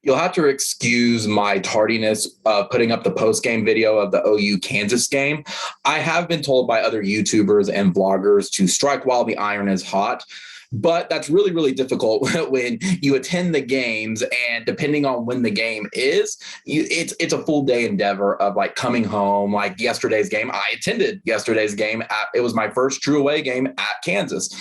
You'll have to excuse my tardiness putting up the post-game video of the OU Kansas game. I have been told by other YouTubers and vloggers to strike while the iron is hot. But that's really, really difficult when you attend the games, and depending on when the game is, it's a full day endeavor of like coming home. Like yesterday's game, I attended yesterday's game. It was my first true away game at Kansas.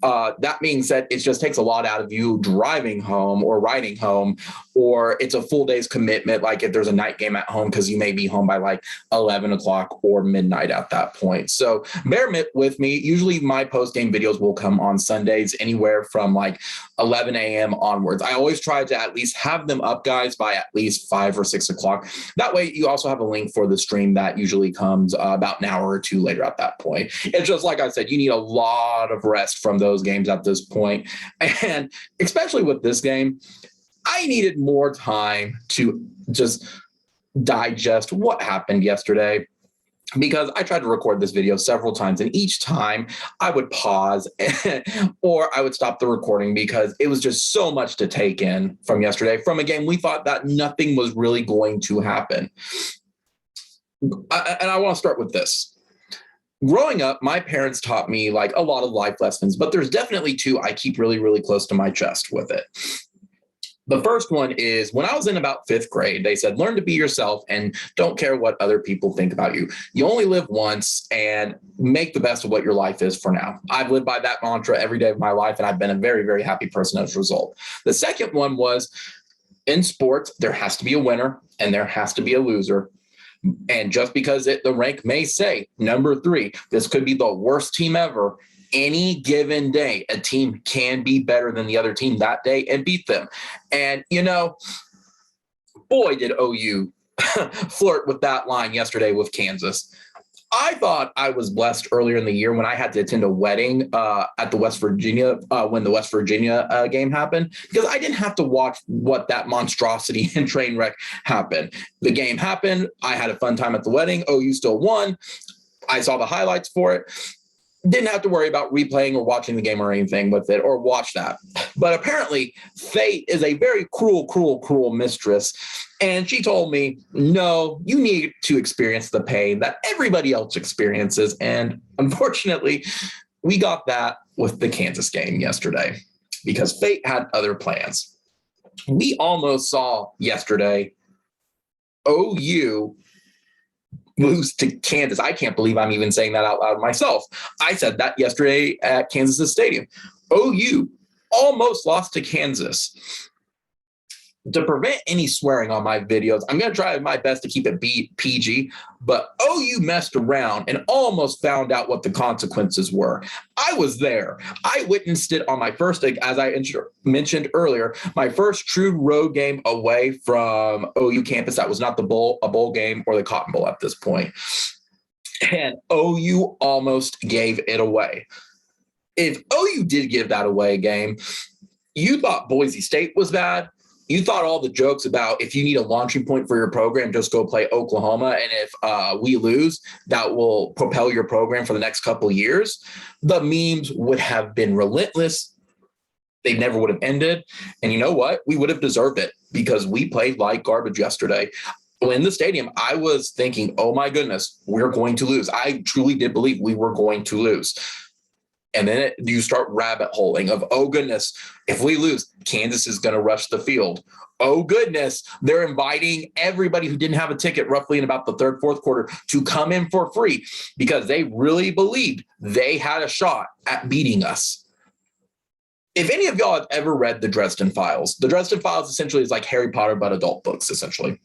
That being said, it just takes a lot out of you driving home or riding home, or it's a full day's commitment. Like if there's a night game at home, because you may be home by like 11 o'clock or midnight at that point. So bear with me. Usually my post-game videos will come on Sundays, anywhere from like 11 a.m. onwards. I always try to at least have them up, guys, by at least 5 or 6 o'clock. That way you also have a link for the stream that usually comes about an hour or two later at that point. It's just like I said, you need a lot of rest from those games at this point. And especially with this game, I needed more time to just digest what happened yesterday, because I tried to record this video several times, and each time I would pause or I would stop the recording because it was just so much to take in from yesterday, from a game we thought that nothing was really going to happen. And I want to start with this. Growing up, my parents taught me like a lot of life lessons, but there's definitely two I keep really, really close to my chest with it. The first one is when I was in about 5th grade, they said, learn to be yourself and don't care what other people think about you. You only live once, and make the best of what your life is for now. I've lived by that mantra every day of my life, and I've been a very, very happy person as a result. The second one was, in sports, there has to be a winner and there has to be a loser. And just because the rank may say number 3, this could be the worst team ever. Any given day, a team can be better than the other team that day and beat them. And, boy, did OU flirt with that line yesterday with Kansas. I thought I was blessed earlier in the year when I had to attend a wedding at the West Virginia, when the West Virginia game happened, because I didn't have to watch what that monstrosity and train wreck happened. The game happened. I had a fun time at the wedding. OU still won. I saw the highlights for it. Didn't have to worry about replaying or watching the game or anything with it, or watch that. But apparently fate is a very cruel, cruel, cruel mistress. And she told me, no, you need to experience the pain that everybody else experiences. And unfortunately, we got that with the Kansas game yesterday, because fate had other plans. We almost saw yesterday OU lose to Kansas. I can't believe I'm even saying that out loud myself. I said that yesterday at Kansas Stadium. OU almost lost to Kansas. To prevent any swearing on my videos, I'm going to try my best to keep it PG, but OU messed around and almost found out what the consequences were. I was there. I witnessed it on my first, as I mentioned earlier, my first true road game away from OU campus. That was not a bowl game or the Cotton Bowl at this point. And OU almost gave it away. If OU did give that away game, you thought Boise State was bad. You thought all the jokes about if you need a launching point for your program, just go play Oklahoma. And if we lose, that will propel your program for the next couple of years. The memes would have been relentless. They never would have ended. And you know what? We would have deserved it, because we played like garbage yesterday. In the stadium, I was thinking, oh my goodness, we're going to lose. I truly did believe we were going to lose. And then you start rabbit holing of, oh, goodness, if we lose, Kansas is going to rush the field. Oh, goodness, they're inviting everybody who didn't have a ticket roughly in about the third, fourth quarter to come in for free, because they really believed they had a shot at beating us. If any of y'all have ever read the Dresden Files essentially is like Harry Potter, but adult books, essentially.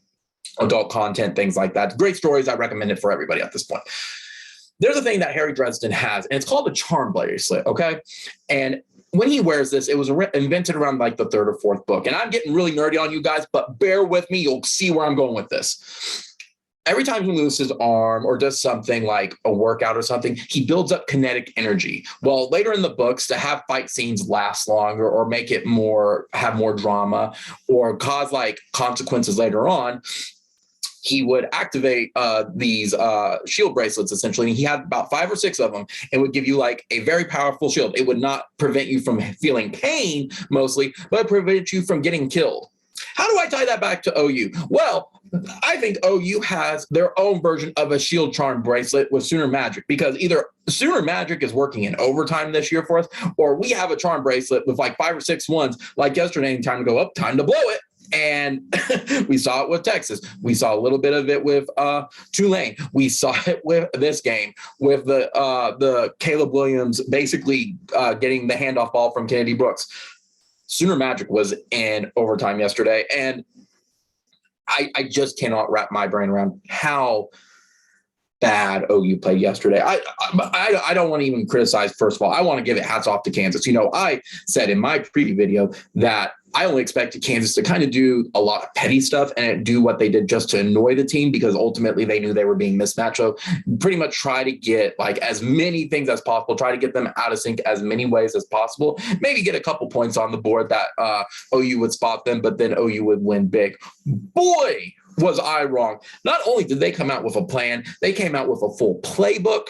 Adult content, things like that. Great stories. I recommend it for everybody at this point. There's a thing that Harry Dresden has, and it's called the charm bracelet, okay? And when he wears this, it was invented around like the 3rd or 4th book. And I'm getting really nerdy on you guys, but bear with me. You'll see where I'm going with this. Every time he moves his arm or does something like a workout or something, he builds up kinetic energy. Well, later in the books, to have fight scenes last longer or make it have more drama or cause like consequences later on, he would activate these shield bracelets, essentially. And he had about 5 or 6 of them, and would give you like a very powerful shield. It would not prevent you from feeling pain mostly, but prevent you from getting killed. How do I tie that back to OU? Well, I think OU has their own version of a shield charm bracelet with Sooner Magic, because either Sooner Magic is working in overtime this year for us, or we have a charm bracelet with like 5 or 6 ones like yesterday, and time to go up, time to blow it. And we saw it with Texas. We saw a little bit of it with Tulane. We saw it with this game with the Caleb Williams basically getting the handoff ball from Kennedy Brooks. Sooner Magic was in overtime yesterday, and I just cannot wrap my brain around how bad OU played yesterday. I don't want to even criticize. First of all, I want to give it hats off to Kansas. I said in my preview video that I only expected Kansas to kind of do a lot of petty stuff and do what they did just to annoy the team, because ultimately they knew they were being mismatched. So pretty much try to get like as many things as possible, try to get them out of sync as many ways as possible, maybe get a couple points on the board that OU would spot them, but then OU would win big. Boy, was I wrong. Not only did they come out with a plan, they came out with a full playbook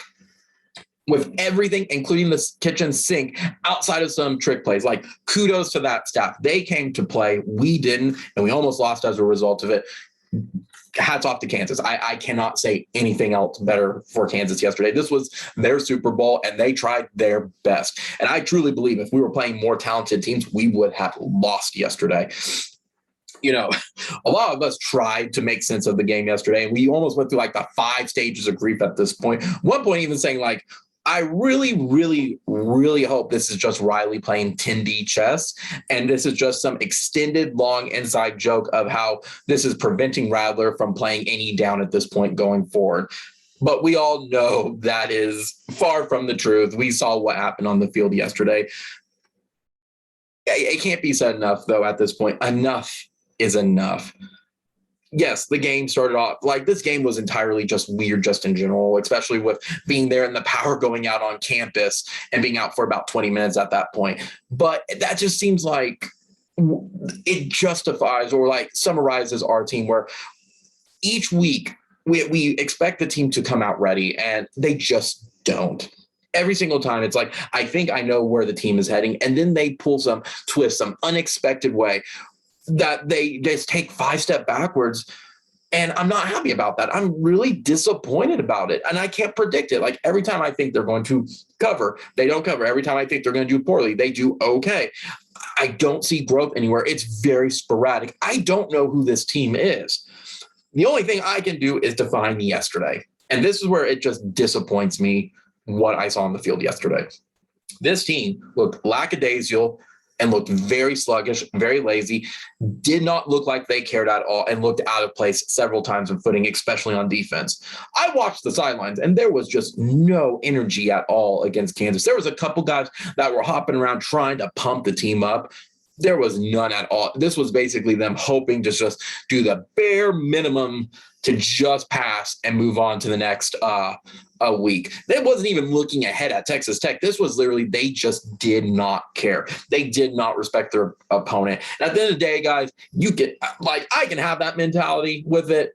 with everything, including the kitchen sink, outside of some trick plays. Like, kudos to that staff. They came to play. We didn't, and we almost lost as a result of it. Hats off to Kansas. I cannot say anything else better for Kansas yesterday. This was their Super Bowl, and they tried their best. And I truly believe if we were playing more talented teams, we would have lost yesterday. A lot of us tried to make sense of the game yesterday, and we almost went through like the 5 stages of grief at this point. One point even saying like, I really, really, really hope this is just Riley playing 10D chess, and this is just some extended long inside joke of how this is preventing Rattler from playing any down at this point going forward. But we all know that is far from the truth. We saw what happened on the field yesterday. It can't be said enough, though, at this point. Enough is enough. Yes, the game started off like this game was entirely just weird, just in general, especially with being there and the power going out on campus and being out for about 20 minutes at that point. But that just seems like it justifies or like summarizes our team, where each week we expect the team to come out ready, and they just don't. Every single time it's like, I think I know where the team is heading, and then they pull some twist, some unexpected way that they just take 5 steps backwards. And I'm not happy about that. I'm really disappointed about it. And I can't predict it. Like, every time I think they're going to cover, they don't cover. Every time I think they're going to do poorly, they do okay. I don't see growth anywhere. It's very sporadic. I don't know who this team is. The only thing I can do is define yesterday. And this is where it just disappoints me what I saw on the field yesterday. This team looked lackadaisical and looked very sluggish, very lazy, did not look like they cared at all, and looked out of place several times in footing, especially on defense. I watched the sidelines, and there was just no energy at all against Kansas. There was a couple guys that were hopping around trying to pump the team up. There was none at all. This was basically them hoping to just do the bare minimum to just pass and move on to the next a week. They wasn't even looking ahead at Texas Tech. This was literally, they just did not care. They did not respect their opponent. And at the end of the day, guys, you can, like, I can have that mentality with it,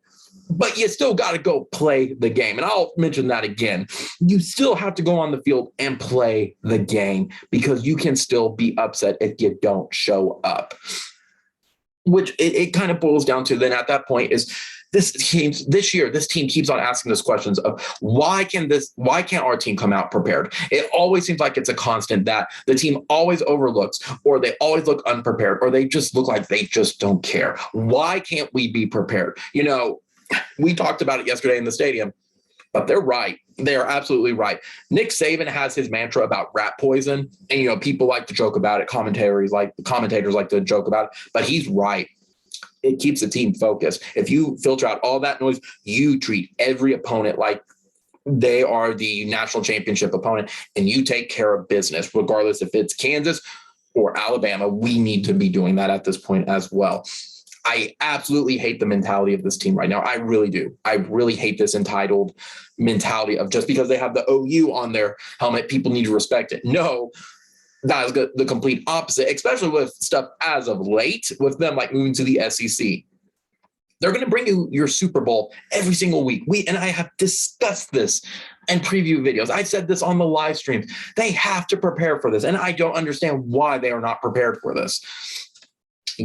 but you still got to go play the game. And I'll mention that again. You still have to go on the field and play the game, because you can still be upset if you don't show up. Which it kind of boils down to then at that point is, this team keeps on asking us questions of why can't our team come out prepared? It always seems like it's a constant that the team always overlooks, or they always look unprepared, or they just look like they just don't care. Why can't we be prepared? We talked about it yesterday in the stadium, but they're right. They are absolutely right. Nick Saban has his mantra about rat poison, and people like to joke about it. Commentators like to joke about it, but he's right. It keeps the team focused. If you filter out all that noise, you treat every opponent like they are the national championship opponent, and you take care of business, regardless if it's Kansas or Alabama. We need to be doing that at this point as well. I absolutely hate the mentality of this team right now. I really do. I really hate this entitled mentality of just because they have the OU on their helmet, people need to respect it. No, that is the complete opposite, especially with stuff as of late, with them like moving to the SEC. They're going to bring you your Super Bowl every single week. And I have discussed this in preview videos. I said this on the live streams. They have to prepare for this, and I don't understand why they are not prepared for this.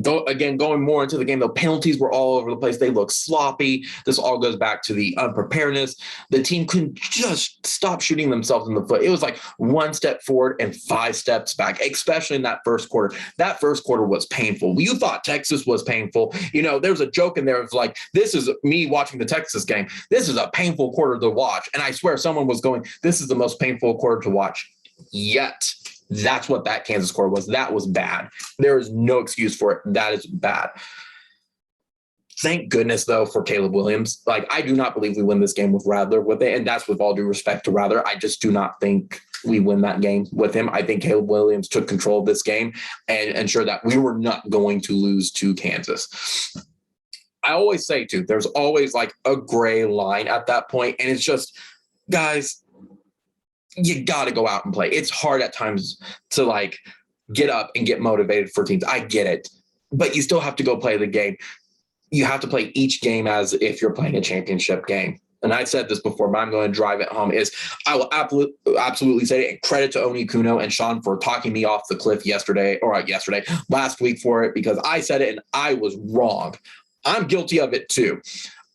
Going more into the game, the penalties were all over the place. They looked sloppy. This all goes back to the unpreparedness. The team couldn't just stop shooting themselves in the foot. It was like one step forward and 5 steps back, especially in that first quarter. That first quarter was painful. You thought Texas was painful. There was a joke in there of like, this is me watching the Texas game. This is a painful quarter to watch. And I swear someone was going, this is the most painful quarter to watch yet. That's what that Kansas score was. That was bad. There is no excuse for it. That is bad. Thank goodness, though, for Caleb Williams. Like, I do not believe we win this game with Rattler with it, and that's with all due respect to Rattler. I just do not think we win that game with him. I think Caleb Williams took control of this game and ensured that we were not going to lose to Kansas. I always say, too, there's always like a gray line at that point, and it's just, guys, you got to go out and play. It's hard at times to like get up and get motivated for teams. I get it, but you still have to go play the game. You have to play each game as if you're playing a championship game. And I said this before, but I'm going to drive it home, is I will absolutely say it, and credit to Oni Kuno and Sean for talking me off the cliff last week for it, because I said it and I was wrong. I'm guilty of it too.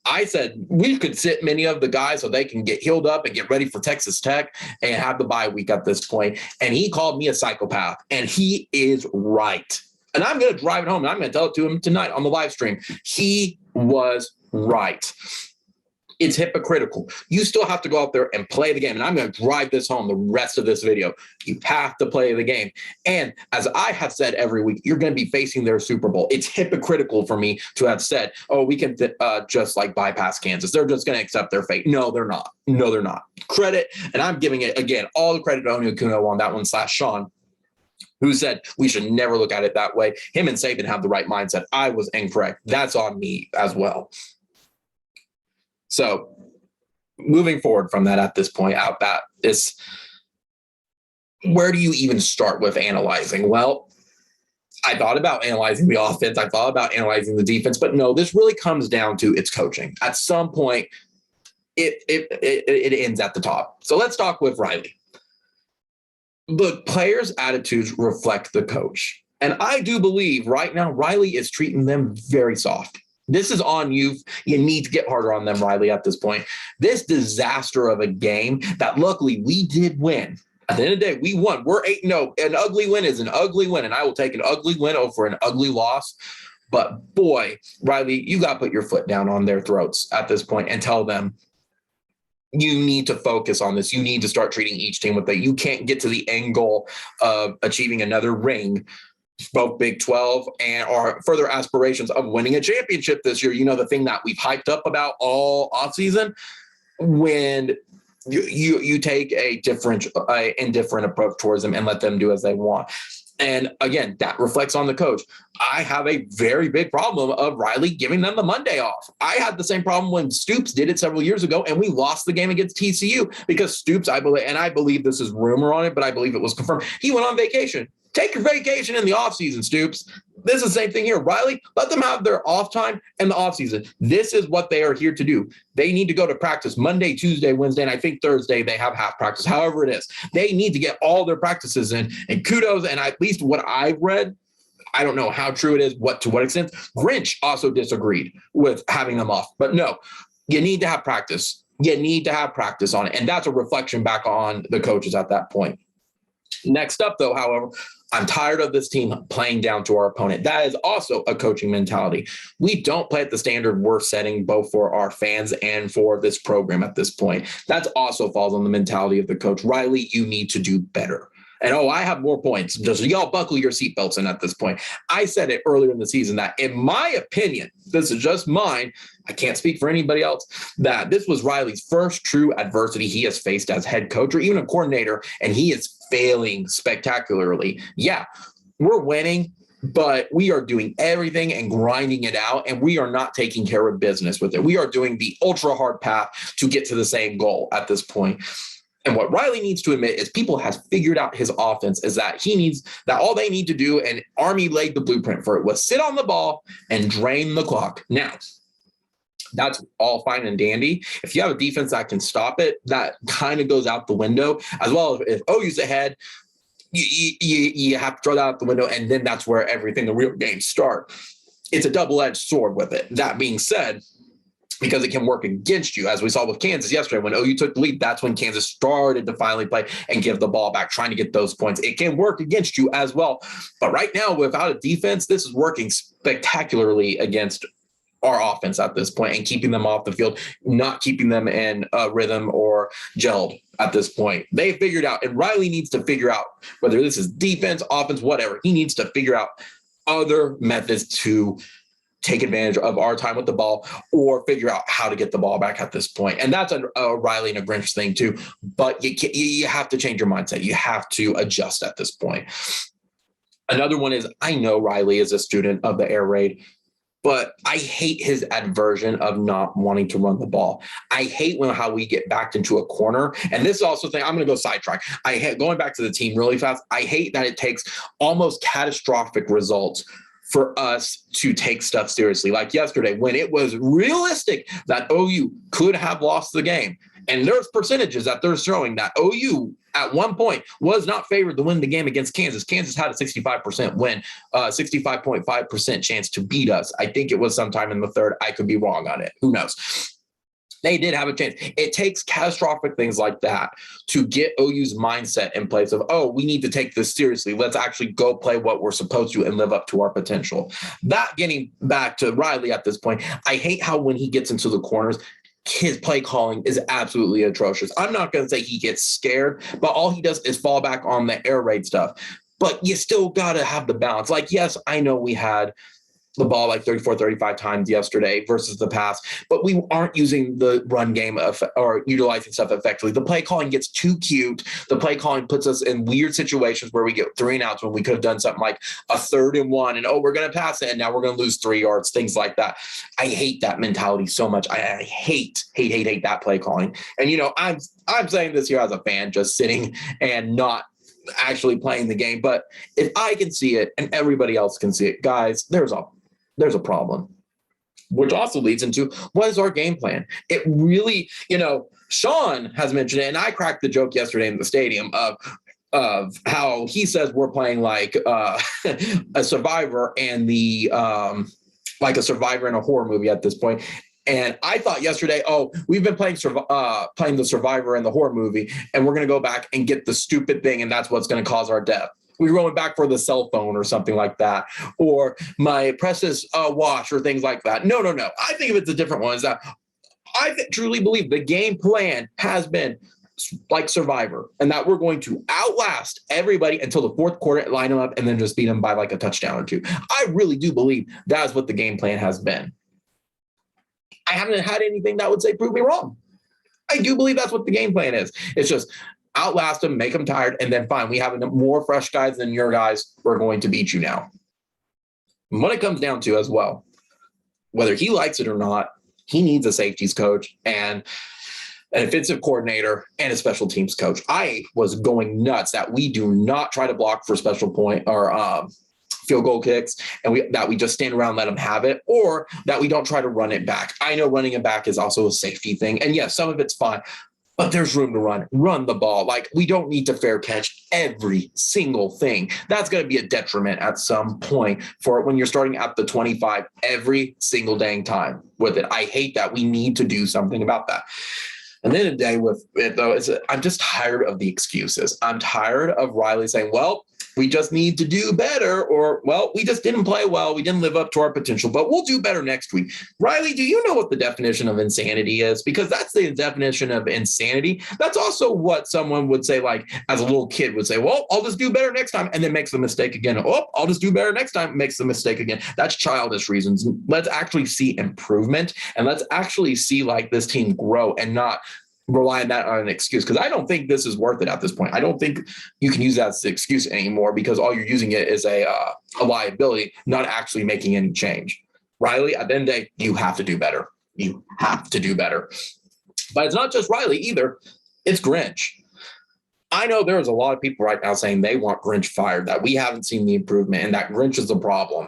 I said we could sit many of the guys so they can get healed up and get ready for Texas Tech and have the bye week at this point. And he called me a psychopath, and he is right. And I'm going to drive it home, and I'm going to tell it to him tonight on the live stream. He was right. It's hypocritical. You still have to go out there and play the game. And I'm going to drive this home the rest of this video. You have to play the game. And as I have said every week, you're going to be facing their Super Bowl. It's hypocritical for me to have said, oh, we can just like bypass Kansas. They're just going to accept their fate. No, they're not. No, they're not. Credit. And I'm giving it, again, all the credit to Oni Kuno on that one / Sean, who said we should never look at it that way. Him and Saban have the right mindset. I was incorrect. That's on me as well. So moving forward from that at this point out, that is, where do you even start with analyzing? Well, I thought about analyzing the offense. I thought about analyzing the defense, but no, this really comes down to its coaching. At some point, it ends at the top. So let's talk with Riley. The players' attitudes reflect the coach. And I do believe right now Riley is treating them very soft. This is on you. You need to get harder on them, Riley, at this point. This disaster of a game that luckily we did win. At the end of the day, we won. We're 8-0. An ugly win is an ugly win, and I will take an ugly win over an ugly loss. But boy, Riley, you got to put your foot down on their throats at this point and tell them, you need to focus on this. You need to start treating each team with that. You can't get to the end goal of achieving another ring, both Big 12 and our further aspirations of winning a championship this year. The thing that we've hyped up about all offseason, when you take a indifferent approach towards them and let them do as they want. And again, that reflects on the coach. I have a very big problem of Riley giving them the Monday off. I had the same problem when Stoops did it several years ago, and we lost the game against TCU because Stoops, I believe this is rumor on it, but I believe it was confirmed. He went on vacation. Take your vacation in the offseason, Stoops. This is the same thing here. Riley, let them have their off time in the offseason. This is what they are here to do. They need to go to practice Monday, Tuesday, Wednesday, and I think Thursday they have half practice, however it is. They need to get all their practices in. And kudos, and at least what I've read, I don't know how true it is, to what extent. Grinch also disagreed with having them off. But no, you need to have practice. You need to have practice on it. And that's a reflection back on the coaches at that point. Next up, though, however, I'm tired of this team playing down to our opponent. That is also a coaching mentality. We don't play at the standard we're setting both for our fans and for this program at this point. That also falls on the mentality of the coach. Riley, you need to do better. And, I have more points. Just y'all buckle your seatbelts in at this point. I said it earlier in the season that, in my opinion, this is just mine, I can't speak for anybody else, that this was Riley's first true adversity he has faced as head coach or even a coordinator, and he is failing spectacularly. Yeah, we're winning, but we are doing everything and grinding it out, and we are not taking care of business with it. We are doing the ultra hard path to get to the same goal at this point. And what Riley needs to admit is people have figured out his offense is that all they need to do, and Army laid the blueprint for it, was sit on the ball and drain the clock. Now, that's all fine and dandy. If you have a defense that can stop it, that kind of goes out the window. As well as if OU's ahead, you have to throw that out the window, and then that's where the real games start. It's a double-edged sword with it. That being said, because it can work against you, as we saw with Kansas yesterday. When OU took the lead, that's when Kansas started to finally play and give the ball back, trying to get those points. It can work against you as well. But right now, without a defense, this is working spectacularly against our offense at this point and keeping them off the field, not keeping them in rhythm or gelled at this point. They figured out, and Riley needs to figure out, whether this is defense, offense, whatever, he needs to figure out other methods to take advantage of our time with the ball or figure out how to get the ball back at this point. And that's a Riley and a Grinch thing too. But you have to change your mindset. You have to adjust at this point. Another one is, I know Riley is a student of the air raid, but I hate his aversion of not wanting to run the ball. I hate how we get backed into a corner. And this is also thing, I'm going to go sidetrack. I hate going back to the team really fast. I hate that it takes almost catastrophic results for us to take stuff seriously. Like yesterday, when it was realistic that OU could have lost the game. And there's percentages that they're showing that OU at one point was not favored to win the game against Kansas. Kansas had a 65% win, 65.5% chance to beat us. I think it was sometime in the third. I could be wrong on it. Who knows? They did have a chance. It takes catastrophic things like that to get OU's mindset in place of, oh, we need to take this seriously. Let's actually go play what we're supposed to and live up to our potential. That, getting back to Riley at this point, I hate how when he gets into the corners, his play calling is absolutely atrocious. I'm not going to say he gets scared, but all he does is fall back on the air raid stuff. But you still got to have the balance. Like, yes, I know we had the ball like 34, 35 times yesterday versus the pass, but we aren't using the run game or utilizing stuff effectively. The play calling gets too cute. The play calling puts us in weird situations where we get 3 and outs when we could have done something like a 3rd and 1 and, oh, we're going to pass it and now we're going to lose 3 yards, things like that. I hate that mentality so much. I hate that play calling. And, I'm saying this here as a fan, just sitting and not actually playing the game. But if I can see it and everybody else can see it, guys, there's a problem, which also leads into what is our game plan? It really, Sean has mentioned it, and I cracked the joke yesterday in the stadium of how he says we're playing like a survivor and like a survivor in a horror movie at this point. And I thought yesterday, we've been playing the survivor in the horror movie, and we're going to go back and get the stupid thing, and that's what's going to cause our death. We're going back for the cell phone or something like that, or my precious watch or things like that. No. I think if it's a different one, is that I truly believe the game plan has been like Survivor, and that we're going to outlast everybody until the 4th quarter, line them up, and then just beat them by like a touchdown or 2. I really do believe that is what the game plan has been. I haven't had anything that would say prove me wrong. I do believe that's what the game plan is. It's just outlast them, make them tired, and then fine, we have more fresh guys than your guys. We're going to beat you now. And what it comes down to as well, whether he likes it or not, he needs a safeties coach and an offensive coordinator and a special teams coach. I was going nuts that we do not try to block for special point or field goal kicks, and that we just stand around and let them have it, or that we don't try to run it back. I know running it back is also a safety thing, and yes, some of it's fine, but there's room to run the ball. Like, we don't need to fair catch every single thing. That's going to be a detriment at some point for when you're starting at the 25 every single dang time with it. I hate that. We need to do something about that. And then the day with it, though, I'm just tired of the excuses. I'm tired of Riley saying, well, we just need to do better, or, well, we just didn't play well. We didn't live up to our potential, but we'll do better next week. Riley, do you know what the definition of insanity is? Because that's the definition of insanity. That's also what someone would say, like, as a little kid would say, well, I'll just do better next time, and then makes the mistake again. Oh, I'll just do better next time, makes the mistake again. That's childish reasons. Let's actually see improvement, and let's actually see, like, this team grow and not rely on that on an excuse, because I don't think this is worth it at this point. I don't think you can use that as an excuse anymore, because all you're using it is a liability, not actually making any change. Riley, at the end of the day, you have to do better. You have to do better. But it's not just Riley either. It's Grinch. I know there's a lot of people right now saying they want Grinch fired, that we haven't seen the improvement, and that Grinch is the problem.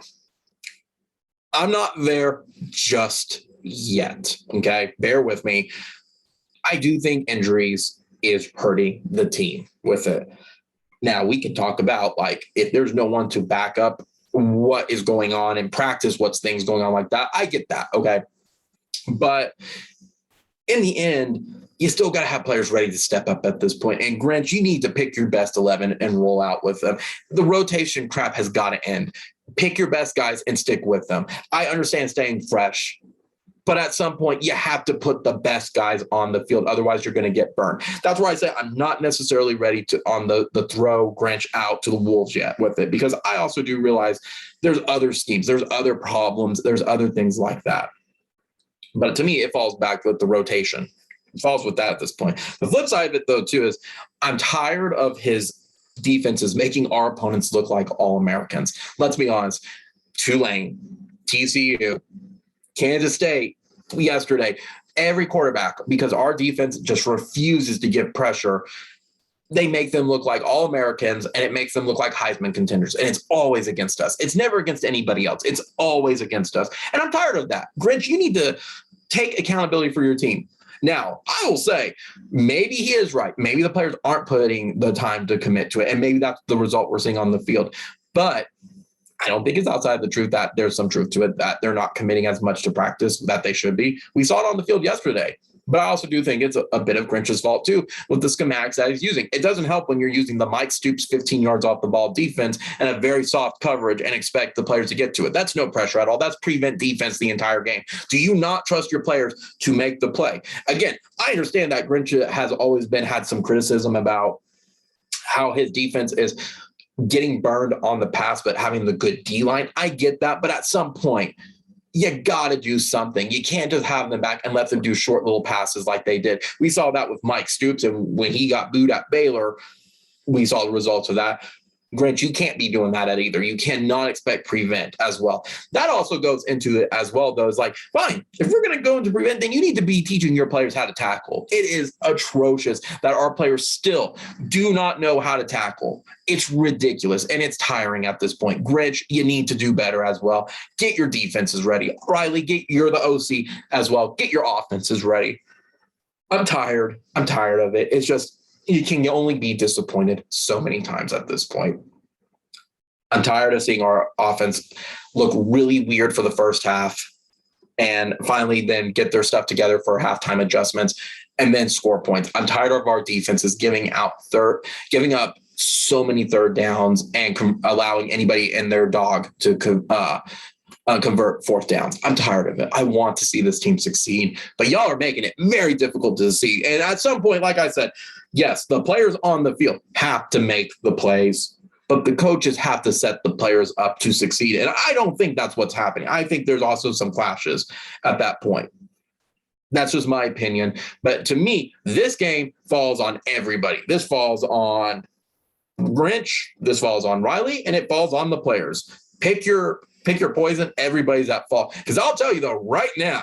I'm not there just yet, okay? Bear with me. I do think injuries is hurting the team with it. Now we can talk about like if there's no one to back up what is going on in practice, what's things going on like that. I get that. Okay. But in the end, you still got to have players ready to step up at this point. And Grinch, you need to pick your best 11 and roll out with them. The rotation crap has got to end. Pick your best guys and stick with them. I understand staying fresh, but at some point you have to put the best guys on the field. Otherwise you're going to get burned. That's why I say I'm not necessarily ready to on the throw Grinch out to the Wolves yet with it, because I also do realize there's other schemes, there's other problems, there's other things like that. But to me, it falls back with the rotation. It falls with that at this point. The flip side of it, though, too, is I'm tired of his defenses making our opponents look like All-Americans. Let's be honest. Tulane, TCU, Kansas State, yesterday, every quarterback, because our defense just refuses to give pressure, they make them look like All-Americans, and it makes them look like Heisman contenders. And it's always against us. It's never against anybody else. It's always against us. And I'm tired of that. Grinch, you need to take accountability for your team. Now, I will say, maybe he is right. Maybe the players aren't putting the time to commit to it, and maybe that's the result we're seeing on the field. But I don't think it's outside the truth that there's some truth to it, that they're not committing as much to practice that they should be. We saw it on the field yesterday. But I also do think it's a bit of Grinch's fault, too, with the schematics that he's using. It doesn't help when you're using the Mike Stoops 15 yards off the ball defense and a very soft coverage and expect the players to get to it. That's no pressure at all. That's prevent defense the entire game. Do you not trust your players to make the play? Again, I understand that Grinch has always had some criticism about how his defense is getting burned on the pass, but having the good D-line. I get that. But at some point, you got to do something. You can't just have them back and let them do short little passes like they did. We saw that with Mike Stoops, and when he got booed at Baylor, we saw the results of that. Grinch, you can't be doing that at either. You cannot expect prevent as well. That also goes into it as well, though. It's like, fine, if we're going to go into prevent, then you need to be teaching your players how to tackle. It is atrocious that our players still do not know how to tackle. It's ridiculous, and it's tiring at this point. Grinch, you need to do better as well. Get your defenses ready. Riley, you're the OC as well. Get your offenses ready. I'm tired. I'm tired of it. It's just, you can only be disappointed so many times at this point. I'm tired of seeing our offense look really weird for the first half and finally then get their stuff together for halftime adjustments and then score points. I'm tired of our defenses giving up so many third downs and allowing anybody and their dog to convert fourth downs. I'm tired of it. I want to see this team succeed, but y'all are making it very difficult to see. And at some point, like I said, yes, the players on the field have to make the plays, but the coaches have to set the players up to succeed. And I don't think that's what's happening. I think there's also some clashes at that point. That's just my opinion. But to me, this game falls on everybody. This falls on Grinch, this falls on Riley, and it falls on the players. Pick your poison. Everybody's at fault. Because I'll tell you, though, right now,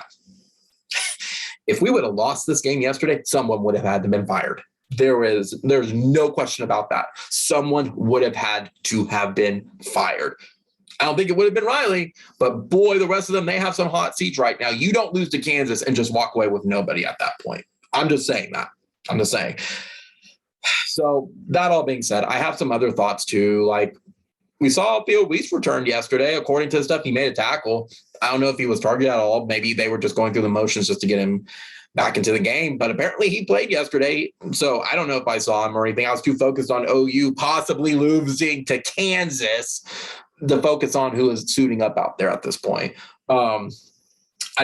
if we would have lost this game yesterday, someone would have had to been fired. There's no question about that. Someone would have had to have been fired. I don't think it would have been Riley, but boy, the rest of them, they have some hot seats right now. You don't lose to Kansas and just walk away with nobody at that point. I'm just saying that. I'm just saying. So that all being said, I have some other thoughts too. Like, we saw Theo Weiss returned yesterday. According to the stuff, he made a tackle. I don't know if he was targeted at all. Maybe they were just going through the motions just to get him back into the game. But apparently he played yesterday. So I don't know if I saw him or anything. I was too focused on OU possibly losing to Kansas to focus on who is suiting up out there at this point. I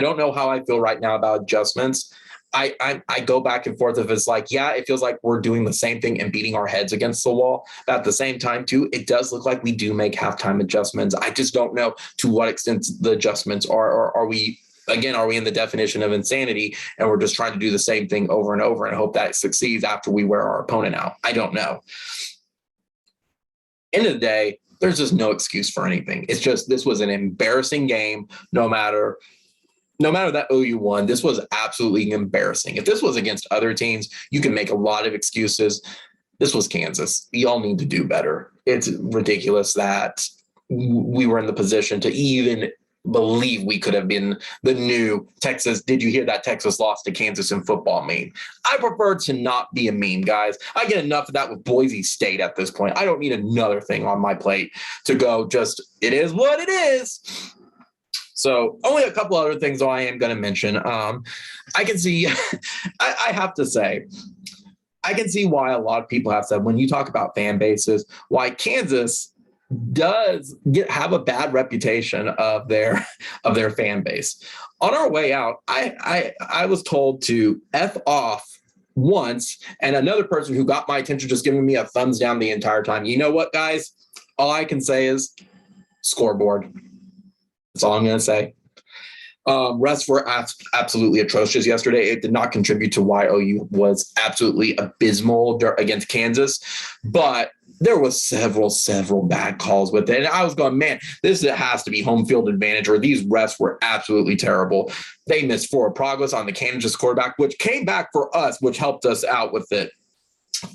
don't know how I feel right now about adjustments. I go back and forth if it's like, yeah, it feels like we're doing the same thing and beating our heads against the wall. But at the same time, too, it does look like we do make halftime adjustments. I just don't know to what extent the adjustments are, or are we in the definition of insanity and we're just trying to do the same thing over and over and hope that it succeeds after we wear our opponent out? I don't know. End of the day, there's just no excuse for anything. It's just, this was an embarrassing game. No matter that OU won, this was absolutely embarrassing. If this was against other teams, you can make a lot of excuses. This was Kansas. Y'all need to do better. It's ridiculous that we were in the position to even believe we could have been the new Texas. Did you hear that Texas lost to Kansas in football meme? I prefer to not be a meme, guys. I get enough of that with Boise State at this point. I don't need another thing on my plate to go just, it is what it is. So only a couple other things I am going to mention. I can see, I have to say, I can see why a lot of people have said when you talk about fan bases, why Kansas does have a bad reputation of their fan base. On our way out, I was told to F off once, and another person who got my attention just giving me a thumbs down the entire time. You know what, guys? All I can say is scoreboard. That's all I'm going to say. Refs were absolutely atrocious yesterday. It did not contribute to why OU was absolutely abysmal against Kansas, but there was several bad calls with it. And I was going, man, this has to be home field advantage, or these refs were absolutely terrible. They missed forward progress on the Kansas quarterback, which came back for us, which helped us out with it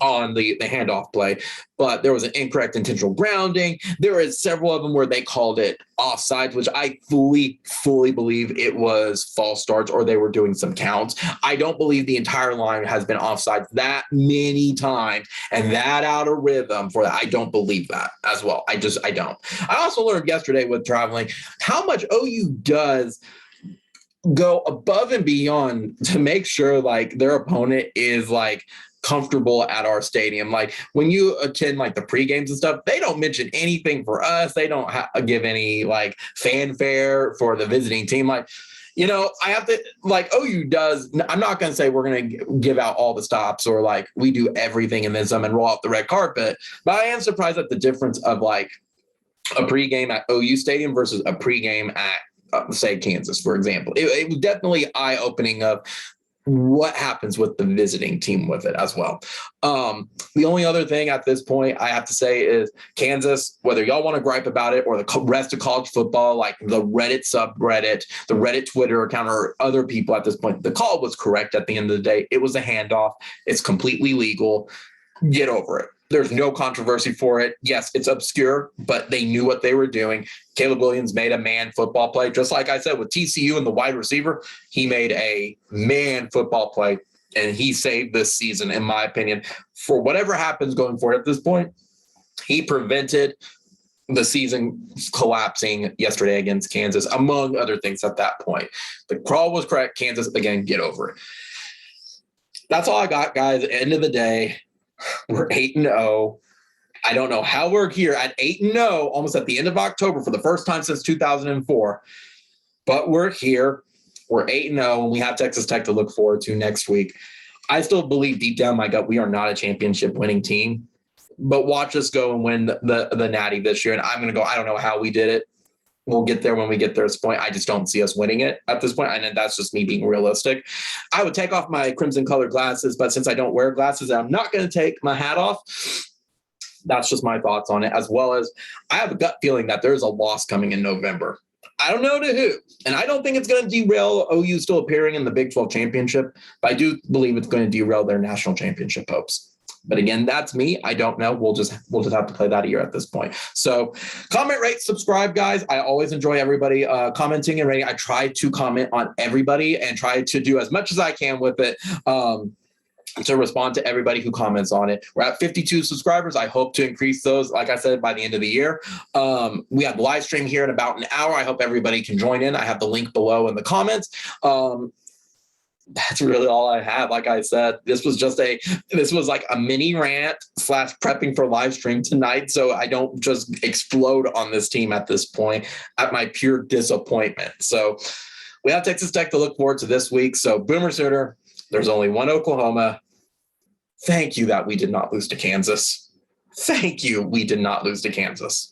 on the handoff play. But there was an incorrect intentional grounding. There were several of them where they called it offsides, which I fully believe it was false starts or they were doing some counts. I don't believe the entire line has been offsides that many times and that out of rhythm for that. I don't believe that as well. I don't. I also learned yesterday with traveling how much OU does go above and beyond to make sure like their opponent is like comfortable at our stadium. Like when you attend like the pre-games and stuff, they don't mention anything for us. They don't give any like fanfare for the visiting team. Like, you know, I have to like OU does. I'm not going to say we're going to give out all the stops or like we do everything and then some and roll out the red carpet, but I am surprised at the difference of like a pregame at OU stadium versus a pregame at say Kansas, for example. It was definitely eye-opening of what happens with the visiting team with it as well. The only other thing at this point I have to say is Kansas, whether y'all want to gripe about it or the rest of college football, like the Reddit subreddit, the Reddit Twitter account, or other people at this point, the call was correct at the end of the day. It was a handoff. It's completely legal. Get over it. There's no controversy for it. Yes, it's obscure, but they knew what they were doing. Caleb Williams made a man football play. Just like I said with TCU and the wide receiver, he made a man football play, and he saved this season, in my opinion. For whatever happens going forward at this point, he prevented the season collapsing yesterday against Kansas, among other things at that point. The call was correct. Kansas, again, get over it. That's all I got, guys. At the end of the day, we're 8-0. I don't know how we're here at 8-0, almost at the end of October for the first time since 2004. But we're here. We're 8-0, and we have Texas Tech to look forward to next week. I still believe deep down my gut we are not a championship-winning team. But watch us go and win the Natty this year. And I'm going to go, I don't know how we did it. We'll get there when we get there at this point. I just don't see us winning it at this point. And that's just me being realistic. I would take off my crimson colored glasses, but since I don't wear glasses, I'm not going to take my hat off. That's just my thoughts on it, as well as I have a gut feeling that there's a loss coming in November. I don't know to who, and I don't think it's going to derail OU still appearing in the Big 12 championship, but I do believe it's going to derail their national championship hopes. But again, that's me. I don't know. We'll just have to play that a year at this point. So comment, rate, subscribe, guys. I always enjoy everybody commenting and rating. I try to comment on everybody and try to do as much as I can with it to respond to everybody who comments on it. We're at 52 subscribers. I hope to increase those, like I said, by the end of the year. We have the live stream here in about an hour. I hope everybody can join in. I have the link below in the comments. That's really all I have. Like I said, this was like a mini rant / prepping for live stream tonight. So I don't just explode on this team at this point at my pure disappointment. So we have Texas Tech to look forward to this week. So Boomer Sooner, there's only one Oklahoma. Thank you that we did not lose to Kansas. Thank you. We did not lose to Kansas.